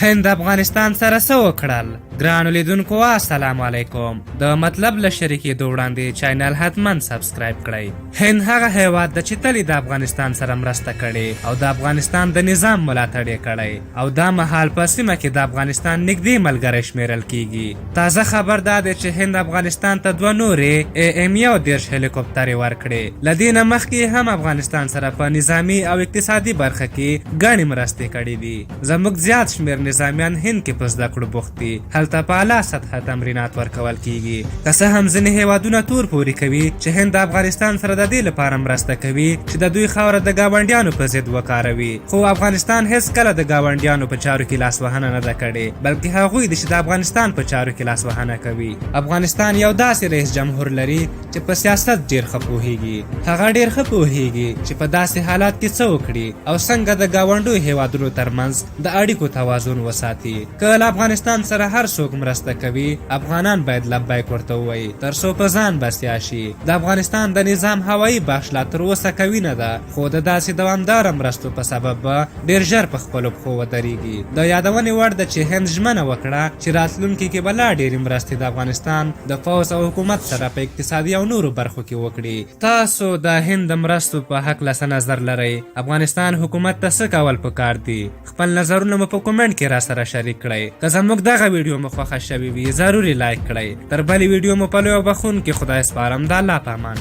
هند افغانستان سره څه وکړل؟ ګرانو لیدونکو السلام علیکم. د مطلب له شریکې د وړاندې چینل حتما سبسکرایب کړئ. هند هغه هیواد د چې تل د افغانستان سره مرسته کړې او د افغانستان د نظام ملاتړ یې کړی او دا مهال په سیمه کې د افغانستان نږدې ملګری شمیرل کیږي. تازه خبر دا دی چې هند افغانستان ته 2 نورې AM-10 هلیکوپټرې ورکړې. له دې نه مخکې هم افغانستان سره په نظامي او اقتصادي برخه کې ګڼې مرستې کړې دي. زموږ زیات شمیر نظامیان هند کې په زده کړو بوخت دي. هلته په اعلی سطحه تمرینات ورکول کیږي. که څه هم ځینې هیوادونه تور پورې کوي چې هند د افغانستان سره د دې لپاره مرسته کوي چې د دوی خاوره د ګاونډیانو په ضد وکاروي، خو افغانستان هیڅ کله د ګاونډیانو په چارو کې لاسوهنه نه ده کړې، بلکې هغوی دي چې د افغانستان په چارو کې لاسوهنه کوي. افغانستان یو داسې رئیس جمهور لري چې په سیاست ډیر ښه پوهیږي. هغه ډیر ښه پوهیږي چې په داسې حالات کې څه وکړي او څنګه د ګاونډیو هیوادونو ترمنځ د اړیکو توازن وساتي. که له افغانستان سره هر څوک مرسته کوي، افغانان باید لبیک ورته ووایي ترڅو په ځان بسیا شي. د افغانستان د نظام هوایي بخش لا تر اوسه قوي نه ده، خو د داسې دوامداره مرستو په سبب به ډیر ژر په خپلو پښو ودرېږي. د یادونې وړ ده چې هند ژمنه وکړه چې راتلونکي کې به لا ډېرې مرستې د افغانستان د پوځ او حکومت سره په اقتصادي او نورو برخو کې وکړي. تاسو د هند د مرستو په هکله څه نظر لرئ؟ افغانستان حکومت ته څه کول پکار دي؟ خپل نظرونه مو په کومنټ کې را سره شریک کړئ. که زموږ دغه ویډیو مو خوښه شوې وي ضروري لایک کړئ. تر بلې ویډیو مو په لوی او بخښونکي خدای سپارم. د الله په امان.